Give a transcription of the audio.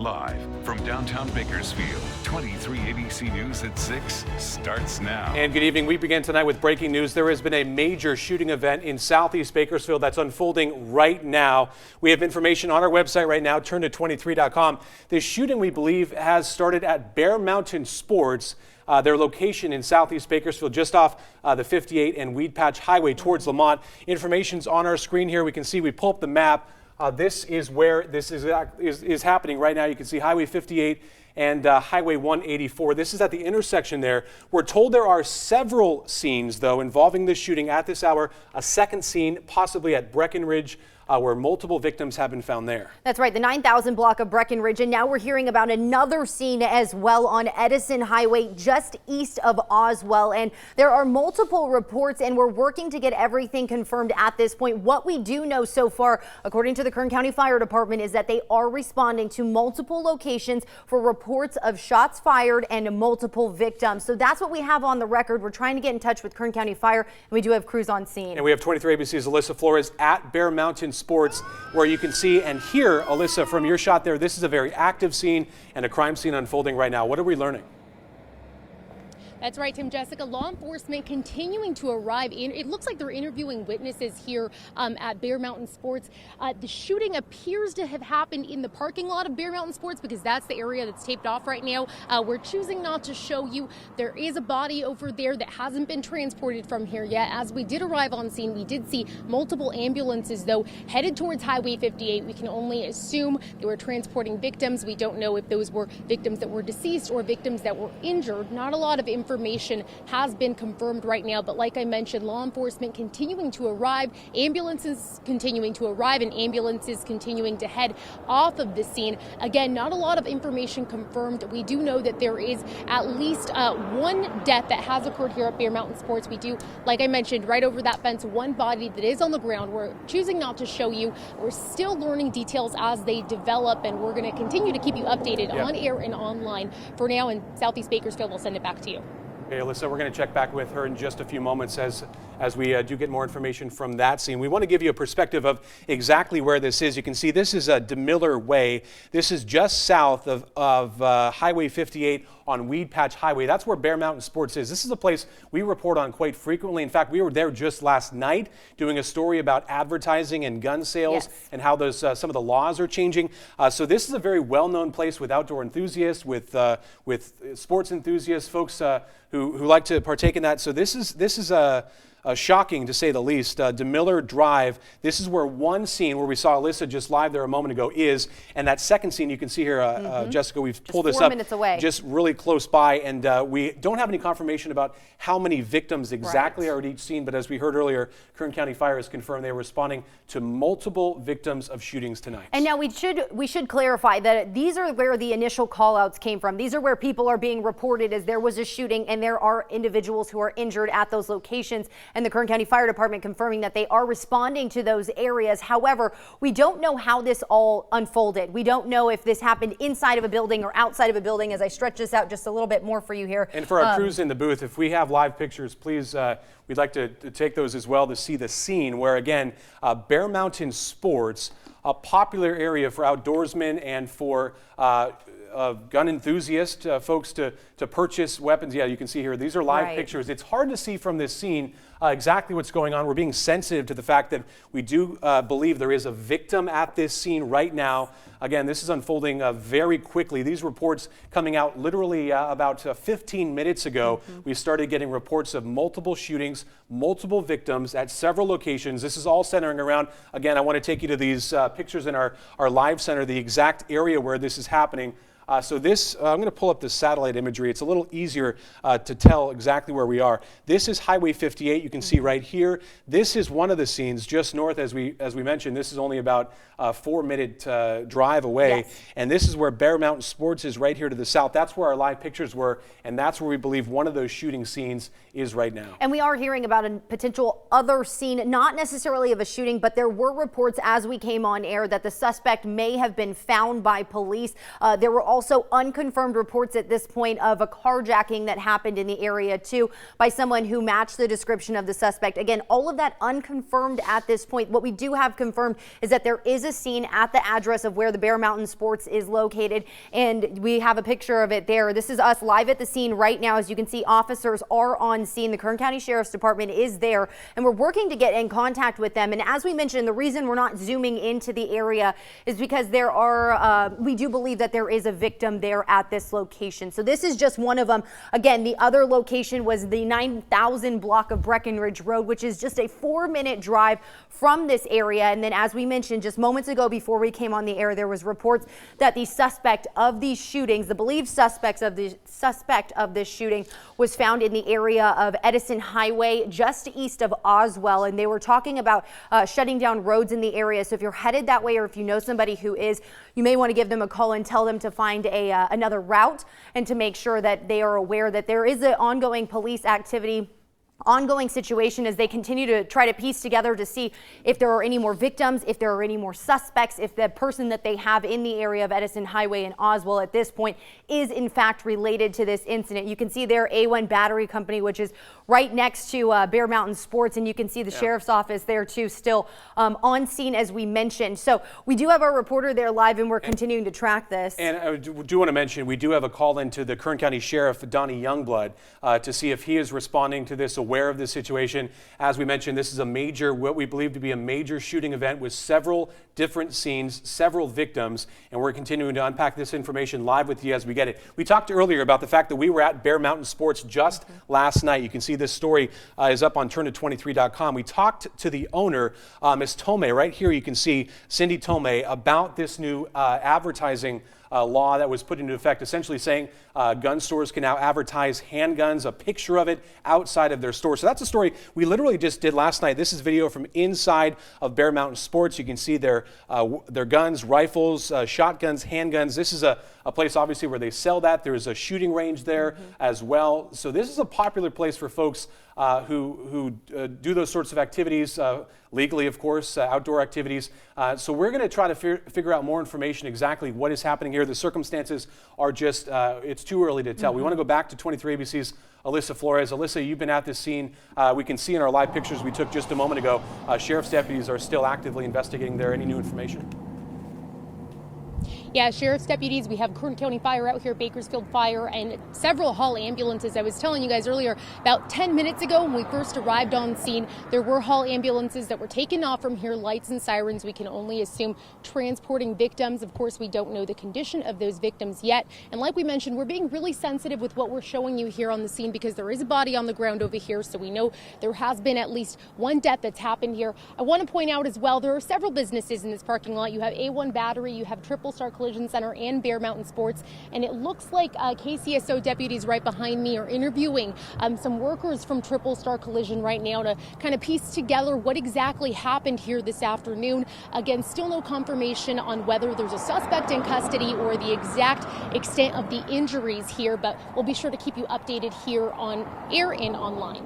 Live from downtown Bakersfield, 23 ABC News at 6 starts now. And good evening. We begin tonight with breaking news. There has been a major shooting event in Southeast Bakersfield that's unfolding right now. We have information on our website right now, turn to 23.com. This shooting, we believe, has started at Bear Mountain Sports, their location in Southeast Bakersfield, just off the 58 and Weed Patch Highway towards Lamont. Information's on our screen here. We can see, we pull up the map. This is where this is happening right now. You can see Highway 58 and Highway 184. This is at the intersection there. We're told there are several scenes, though, involving this shooting at this hour. A second scene, possibly at Breckenridge, where multiple victims have been found there. That's right, the 9,000 block of Breckenridge. And now we're hearing about another scene as well on Edison Highway, just east of Oswell. And there are multiple reports, and we're working to get everything confirmed at this point. What we do know so far, according to the Kern County Fire Department, is that they are responding to multiple locations for reports of shots fired and multiple victims. So that's what we have on the record. We're trying to get in touch with Kern County Fire, and we do have crews on scene. And we have 23 ABC's Alyssa Flores at Bear Mountain Sports, where you can see and hear, Alyssa, from your shot there, this is a very active scene and a crime scene unfolding right now. What are we learning? That's right, Tim. Jessica, law enforcement continuing to arrive. It looks like they're interviewing witnesses here at Bear Mountain Sports. The shooting appears to have happened in the parking lot of Bear Mountain Sports because that's the area that's taped off right now. We're choosing not to show you. There is a body over there that hasn't been transported from here yet. As we did arrive on scene, we did see multiple ambulances, though, headed towards Highway 58. We can only assume they were transporting victims. We don't know if those were victims that were deceased or victims that were injured. Not a lot of information has been confirmed right now, but like I mentioned, law enforcement continuing to arrive, ambulances continuing to arrive, and ambulances continuing to head off of the scene. Again, not a lot of information confirmed. We do know that there is at least one death that has occurred here at Bear Mountain Sports. We do, like I mentioned, right over that fence, one body that is on the ground. We're choosing not to show you. We're still learning details as they develop, and we're going to continue to keep you updated on air and online. For now, in Southeast Bakersfield, we'll send it back to you. Okay, Alyssa, we're going to check back with her in just a few moments as we do get more information from that scene. We want to give you a perspective of exactly where this is. You can see this is DeMiller Way. This is just south of Highway 58 on Weed Patch Highway. That's where Bear Mountain Sports is. This is a place we report on quite frequently. In fact, we were there just last night doing a story about advertising and gun sales and how those some of the laws are changing. So this is a very well-known place with outdoor enthusiasts, with sports enthusiasts, folks who like to partake in that. So this is shocking, to say the least. DeMiller Drive, this is where one scene where we saw Alyssa just live there a moment ago is, and that second scene you can see here, Jessica, we've pulled this up 4 minutes away, just really close by, and we don't have any confirmation about how many victims exactly are at each scene, but as we heard earlier, Kern County Fire has confirmed they are responding to multiple victims of shootings tonight. And now we should clarify that these are where the initial call-outs came from. These are where people are being reported as there was a shooting, and there are individuals who are injured at those locations. And the Kern County Fire Department confirming that they are responding to those areas. However, we don't know how this all unfolded. We don't know if this happened inside of a building or outside of a building, as I stretch this out just a little bit more for you here. And for our crews in the booth, if we have live pictures, please, we'd like to take those as well to see the scene where, again, Bear Mountain Sports, a popular area for outdoorsmen and for gun enthusiast folks to purchase weapons. Yeah, you can see here, these are live pictures. It's hard to see from this scene exactly what's going on. We're being sensitive to the fact that we do believe there is a victim at this scene right now. Again, this is unfolding very quickly. These reports coming out literally about 15 minutes ago. We started getting reports of multiple shootings, multiple victims at several locations. This is all centering around, again, I want to take you to these pictures in our live center, the exact area where this is happening. So this, I'm going to pull up the satellite imagery. It's a little easier to tell exactly where we are. This is Highway 58. You can see right here. This is one of the scenes just north, as we mentioned. This is only about a 4-minute drive away. And this is where Bear Mountain Sports is, right here to the south. That's where our live pictures were, and that's where we believe one of those shooting scenes is right now. And we are hearing about a potential other scene, not necessarily of a shooting, but there were reports as we came on air that the suspect may have been found by police. There were also unconfirmed reports at this point of a carjacking that happened in the area too by someone who matched the description of the suspect. Again, all of that unconfirmed at this point. What we do have confirmed is that there is a scene at the address of where the Bear Mountain Sports is located, and we have a picture of it there. This is us live at the scene right now. As you can see, officers are on scene. The Kern County Sheriff's Department is there, and we're working to get in contact with them. And as we mentioned, the reason we're not zooming into the area is because there are, we do believe that there is a victim there at this location. So this is just one of them. Again, the other location was the 9,000 block of Breckenridge Road, which is just a 4-minute drive from this area. And then, as we mentioned just moments ago before we came on the air, there was reports that the suspect of these shootings, the believed suspect of this shooting, was found in the area of Edison Highway just east of Oswell, and they were talking about shutting down roads in the area. So if you're headed that way, or if you know somebody who is, you may want to give them a call and tell them to find another route, and to make sure that they are aware that there is an ongoing police activity, ongoing situation as they continue to try to piece together to see if there are any more victims, if there are any more suspects, if the person that they have in the area of Edison Highway and Oswell at this point is in fact related to this incident. You can see their A1 Battery Company, which is right next to Bear Mountain Sports, and you can see the sheriff's office there too, still on scene as we mentioned. So we do have our reporter there live, and we're continuing to track this. And I do want to mention, we do have a call into the Kern County Sheriff, Donnie Youngblood, to see if he is responding to this, aware of this situation. As we mentioned, this is a major, what we believe to be a major shooting event with several different scenes, several victims, and we're continuing to unpack this information live with you as we get it. We talked earlier about the fact that we were at Bear Mountain Sports just last night. You can see this story is up on turn23.com. We talked to the owner, Ms. Tomei. Right here you can see Cindy Tomei about this new advertising law that was put into effect, essentially saying gun stores can now advertise handguns, a picture of it outside of their store. So that's a story we literally just did last night. This is video from inside of Bear Mountain Sports. You can see their guns, rifles, shotguns, handguns. This is a place obviously where they sell that. There's a shooting range there as well. So this is a popular place for folks who do those sorts of activities, legally, of course, outdoor activities. So we're going to try to figure out more information exactly what is happening here. The circumstances are just, it's too early to tell. We want to go back to 23 ABC's Alyssa Flores. Alyssa, you've been at this scene. We can see in our live pictures we took just a moment ago, sheriff's deputies are still actively investigating there. Any new information? Yeah, sheriff's deputies, we have Kern County Fire out here, Bakersfield Fire, and several Hall ambulances. I was telling you guys earlier, about 10 minutes ago when we first arrived on scene, there were Hall ambulances that were taken off from here, lights and sirens. We can only assume transporting victims. Of course, we don't know the condition of those victims yet. And like we mentioned, we're being really sensitive with what we're showing you here on the scene because there is a body on the ground over here. So we know there has been at least one death that's happened here. I want to point out as well, there are several businesses in this parking lot. You have A1 Battery, you have Triple Star Collision Center and Bear Mountain Sports, and it looks like KCSO deputies right behind me are interviewing some workers from Triple Star Collision right now to kind of piece together what exactly happened here this afternoon. Again, still no confirmation on whether there's a suspect in custody or the exact extent of the injuries here, but we'll be sure to keep you updated here on air and online.